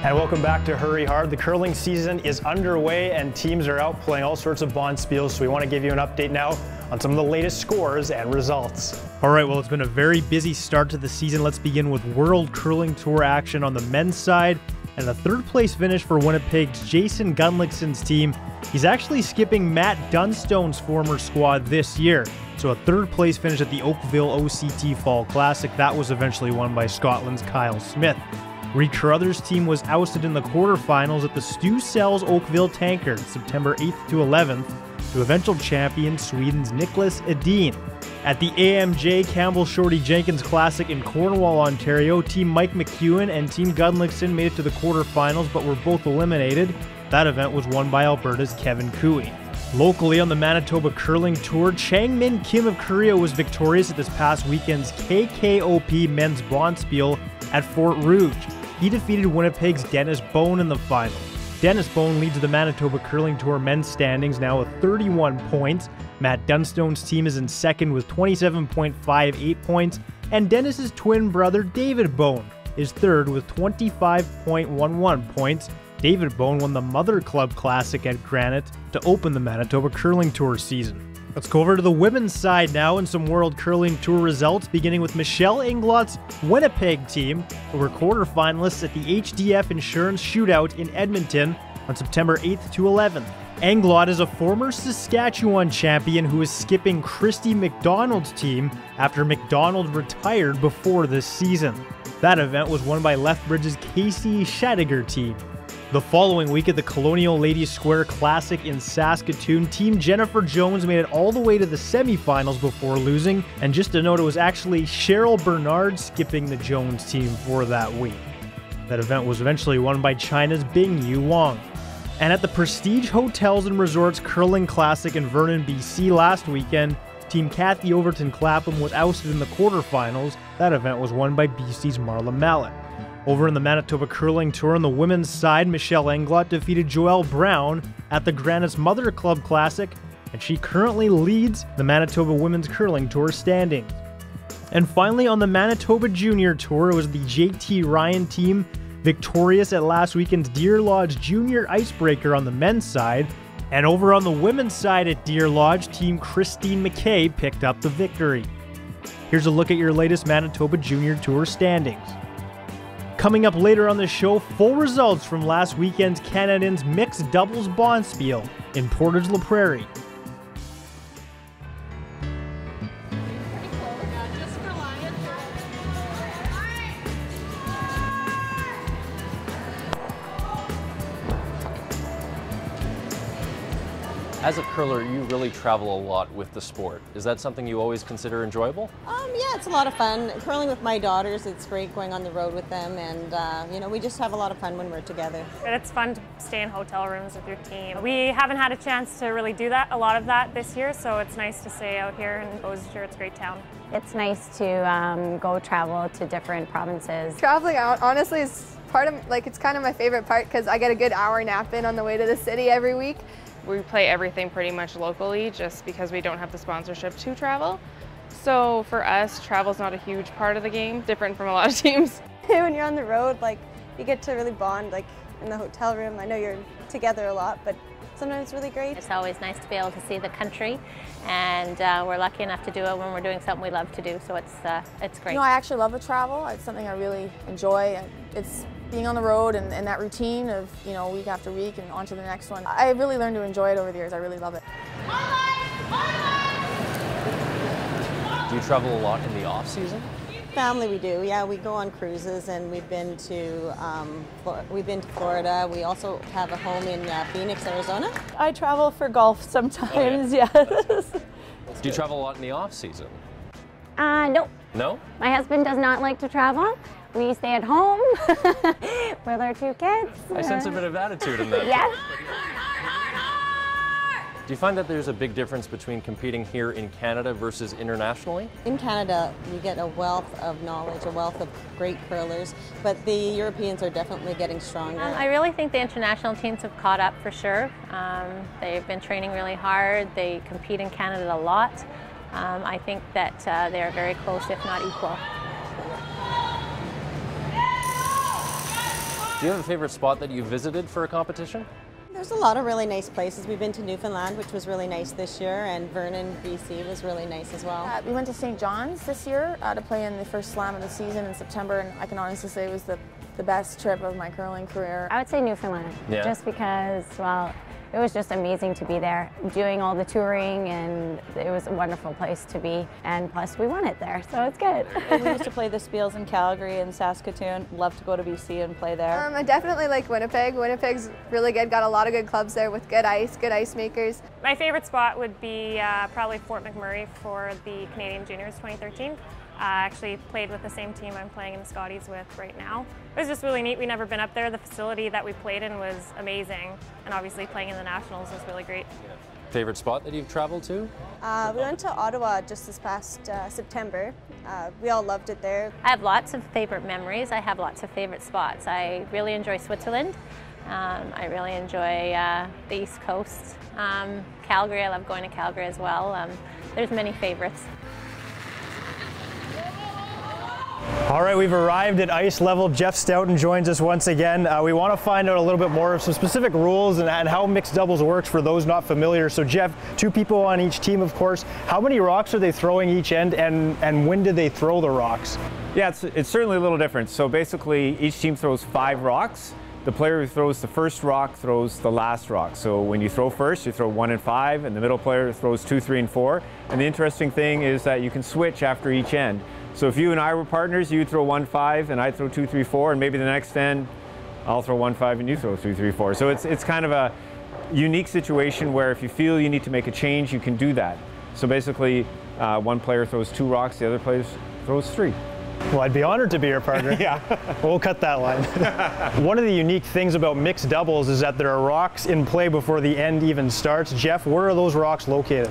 And welcome back to Hurry Hard. The curling season is underway and teams are out playing all sorts of bonspiels, so we want to give you an update now on some of the latest scores and results. All right, well, it's been a very busy start to the season. Let's begin with World Curling Tour action on the men's side. And the third place finish for Winnipeg's Jason Gunlickson's team. He's actually skipping Matt Dunstone's former squad this year. So a third place finish at the Oakville OCT Fall Classic. That was eventually won by Scotland's Kyle Smith. Reed Carruthers' team was ousted in the quarterfinals at the Stu Sells Oakville Tankard, September 8th to 11th, to eventual champion Sweden's Nicholas Edin. At the AMJ Campbell Shorty Jenkins Classic in Cornwall, Ontario, Team Mike McEwen and Team Gunlickson made it to the quarterfinals but were both eliminated. That event was won by Alberta's Kevin Cooey. Locally on the Manitoba Curling Tour, Changmin Kim of Korea was victorious at this past weekend's KKOP Men's Bonspiel at Fort Rouge. He defeated Winnipeg's Dennis Bone in the final. Dennis Bone leads the Manitoba Curling Tour men's standings now with 31 points. Matt Dunstone's team is in second with 27.58 points, and Dennis's twin brother David Bone is third with 25.11 points. David Bone won the Mother Club Classic at Granite to open the Manitoba Curling Tour season. Let's go over to the women's side now and some World Curling Tour results, beginning with Michelle Inglott's Winnipeg team, who were quarterfinalists at the HDF Insurance Shootout in Edmonton on September 8th to 11th. Inglott is a former Saskatchewan champion who is skipping Christy McDonald's team after McDonald retired before this season. That event was won by Lethbridge's Casey Shadiger team. The following week at the Colonial Ladies Square Classic in Saskatoon, Team Jennifer Jones made it all the way to the semifinals before losing. And just to note, it was actually Cheryl Bernard skipping the Jones team for that week. That event was eventually won by China's Bing Yu Wang. And at the Prestige Hotels and Resorts Curling Classic in Vernon, BC last weekend, Team Kathy Overton Clapham was ousted in the quarterfinals. That event was won by BC's Marla Mallet. Over in the Manitoba Curling Tour on the women's side, Michelle Inglott defeated Joelle Brown at the Granite's Mother Club Classic, and she currently leads the Manitoba Women's Curling Tour standings. And finally, on the Manitoba Junior Tour, it was the JT Ryan team victorious at last weekend's Deer Lodge Junior Icebreaker on the men's side. And over on the women's side at Deer Lodge, Team Christine McKay picked up the victory. Here's a look at your latest Manitoba Junior Tour standings. Coming up later on the show, full results from last weekend's Canadians Mixed Doubles Bonspiel in Portage La Prairie. As a curler, you really travel a lot with the sport. Is that something you always consider enjoyable? Yeah, it's a lot of fun. Curling with my daughters, it's great going on the road with them, and you know, we just have a lot of fun when we're together. It's fun to stay in hotel rooms with your team. We haven't had a chance to really do that, a lot of that this year, so it's nice to stay out here in Beausejour. It's a great town. It's nice to go travel to different provinces. Traveling out, honestly, is part of, it's kind of my favorite part because I get a good hour nap in on the way to the city every week. We play everything pretty much locally just because we don't have the sponsorship to travel. So for us, travel's not a huge part of the game, different from a lot of teams. When you're on the road, you get to really bond, in the hotel room. I know you're together a lot, but sometimes it's really great. It's always nice to be able to see the country, and we're lucky enough to do it when we're doing something we love to do, so it's great. You know, I actually love to travel. It's something I really enjoy. It's being on the road and that routine of, week after week and on to the next one. I really learned to enjoy it over the years. I really love it. Do you travel a lot in the off season? Family, we do. Yeah, we go on cruises, and we've been to Florida. We also have a home in Phoenix, Arizona. I travel for golf sometimes. Yes. Do you travel a lot in the off season? Nope. No? My husband does not like to travel. We stay at home with our two kids. I sense a bit of attitude in that. Yes. Do you find that there's a big difference between competing here in Canada versus internationally? In Canada, you get a wealth of knowledge, a wealth of great curlers, but the Europeans are definitely getting stronger. I really think the international teams have caught up for sure. They've been training really hard. They compete in Canada a lot. I think that they are very close, if not equal. Do you have a favorite spot that you visited for a competition? There's a lot of really nice places. We've been to Newfoundland, which was really nice this year, and Vernon, BC was really nice as well. We went to St. John's this year to play in the first slam of the season in September, and I can honestly say it was the best trip of my curling career. I would say Newfoundland, just because, well, it was just amazing to be there, doing all the touring, and it was a wonderful place to be. And plus, we won it there, so it's good. We used to play the Spiels in Calgary and Saskatoon. Love to go to BC and play there. I definitely like Winnipeg. Winnipeg's really good. Got a lot of good clubs there with good ice makers. My favorite spot would be probably Fort McMurray for the Canadian Juniors 2013. I actually played with the same team I'm playing in the Scotties with right now. It was just really neat. We'd never been up there. The facility that we played in was amazing, and obviously playing in the Nationals was really great. Favorite spot that you've traveled to? We went to Ottawa just this past September. We all loved it there. I have lots of favorite memories. I have lots of favorite spots. I really enjoy Switzerland. I really enjoy the East Coast. Calgary, I love going to Calgary as well. There's many favorites. All right, we've arrived at ice level. Jeff Stoughton joins us once again. We want to find out a little bit more of some specific rules and how mixed doubles works for those not familiar. So Jeff, 2 people on each team, of course. How many rocks are they throwing each end, and when do they throw the rocks? Yeah, it's certainly a little different. So basically, each team throws 5 rocks. The player who throws the first rock throws the last rock. So when you throw first, you throw 1 and 5, and the middle player throws 2, 3, and 4. And the interesting thing is that you can switch after each end. So if you and I were partners, you'd throw 1, 5, and I'd throw 2, 3, 4, and maybe the next end, I'll throw 1, 5, and you throw 2, 3, 4. So it's kind of a unique situation where if you feel you need to make a change, you can do that. So basically, one player throws 2 rocks, the other player throws 3. Well, I'd be honored to be your partner. Yeah. We'll cut that line. One of the unique things about mixed doubles is that there are rocks in play before the end even starts. Jeff, where are those rocks located?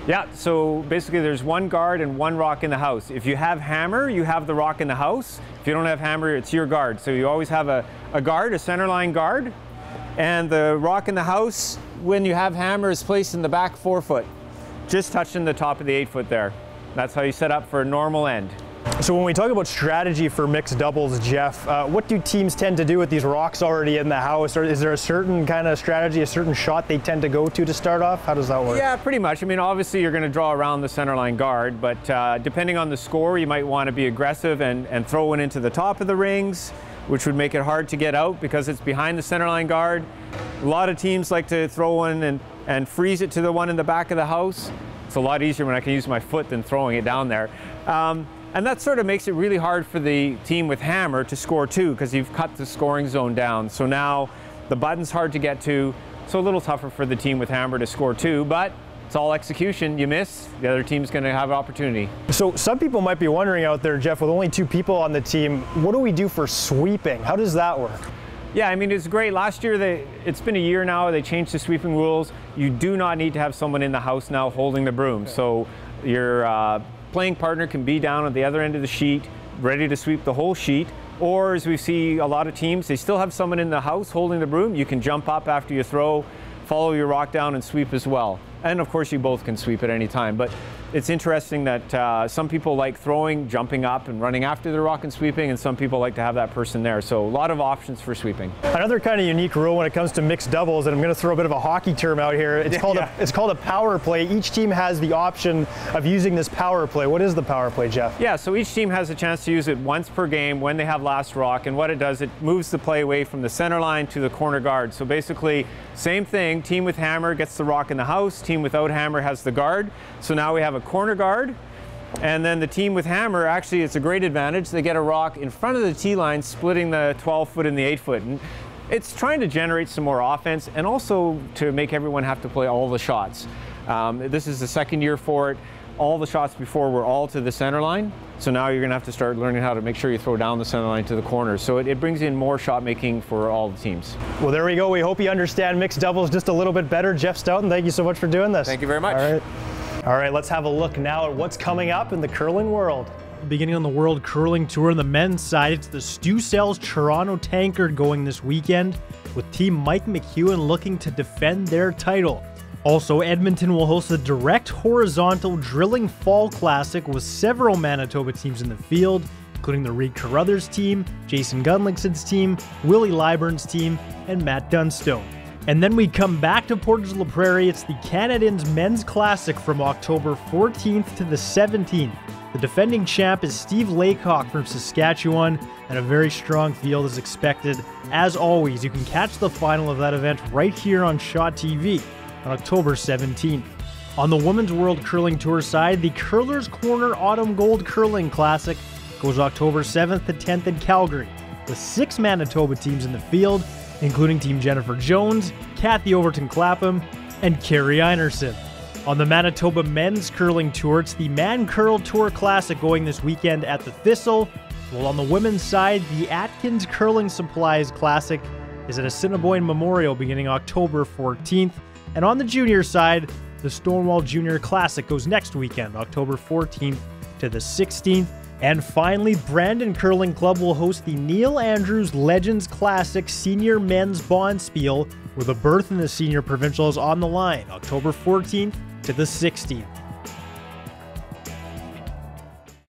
Yeah, so basically there's 1 guard and 1 rock in the house. If you have hammer, you have the rock in the house. If you don't have hammer, it's your guard. So you always have a guard, a centerline guard, and the rock in the house, when you have hammer, is placed in the back 4 foot, just touching the top of the 8 foot there. That's how you set up for a normal end. So when we talk about strategy for mixed doubles, Jeff, what do teams tend to do with these rocks already in the house? Or is there a certain kind of strategy, a certain shot they tend to go to start off? How does that work? Yeah, pretty much. I mean, obviously you're going to draw around the centerline guard, but depending on the score, you might want to be aggressive and throw one into the top of the rings, which would make it hard to get out because it's behind the centerline guard. A lot of teams like to throw one and freeze it to the one in the back of the house. It's a lot easier when I can use my foot than throwing it down there. And that sort of makes it really hard for the team with hammer to score 2 because you've cut the scoring zone down. So now the button's hard to get to, so a little tougher for the team with hammer to score 2, but it's all execution. You miss, the other team's going to have opportunity. So some people might be wondering out there, Jeff, with only 2 people on the team, what do we do for sweeping? How does that work? Yeah, I mean, it's great. Last year, it's been a year now, they changed the sweeping rules. You do not need to have someone in the house now holding the broom. Okay. So your playing partner can be down at the other end of the sheet, ready to sweep the whole sheet. Or as we see a lot of teams, they still have someone in the house holding the broom. You can jump up after you throw, follow your rock down and sweep as well. And of course you both can sweep at any time. But it's interesting that some people like throwing, jumping up and running after the rock and sweeping, and some people like to have that person there. So a lot of options for sweeping. Another kind of unique rule when it comes to mixed doubles, and I'm going to throw a bit of a hockey term out here. It's called a power play. Each team has the option of using this power play. What is the power play, Jeff? Yeah, so each team has a chance to use it once per game when they have last rock, and what it does, it moves the play away from the center line to the corner guard. So basically, same thing, team with hammer gets the rock in the house, team without hammer has the guard. So now we have a corner guard, and then the team with hammer, actually it's a great advantage. They get a rock in front of the tee line, splitting the 12 foot and the 8 foot. And it's trying to generate some more offense and also to make everyone have to play all the shots. This is the 2nd year for it. All the shots before were all to the center line. So now you're going to have to start learning how to make sure you throw down the center line to the corners. So it brings in more shot making for all the teams. Well, there we go. We hope you understand mixed doubles just a little bit better. Jeff Stoughton, thank you so much for doing this. Thank you very much. All right, let's have a look now at what's coming up in the curling world. Beginning on the World Curling Tour on the men's side, it's the Stu Sells Toronto Tankard going this weekend, with Team Mike McEwen looking to defend their title. Also, Edmonton will host the Direct Horizontal Drilling Fall Classic with several Manitoba teams in the field, including the Reed Carruthers team, Jason Gunlickson's team, Willie Lyburn's team, and Matt Dunstone. And then we come back to Portage La Prairie. It's the Canadiens Men's Classic from October 14th to the 17th. The defending champ is Steve Laycock from Saskatchewan, and a very strong field is expected. As always, you can catch the final of that event right here on Shaw TV on October 17th. On the Women's World Curling Tour side, the Curlers Corner Autumn Gold Curling Classic goes October 7th to 10th in Calgary, with 6 Manitoba teams in the field, including Team Jennifer Jones, Kathy Overton-Clapham, and Carrie Einerson. On the Manitoba Men's Curling Tour, it's the Man Curl Tour Classic going this weekend at the Thistle, while on the women's side, the Atkins Curling Supplies Classic is at Assiniboine Memorial beginning October 14th, and on the junior side, the Stonewall Junior Classic goes next weekend, October 14th to the 16th. And finally, Brandon Curling Club will host the Neil Andrews Legends Classic Senior Men's Bonspiel, with a berth in the Senior Provincials on the line, October 14th to the 16th.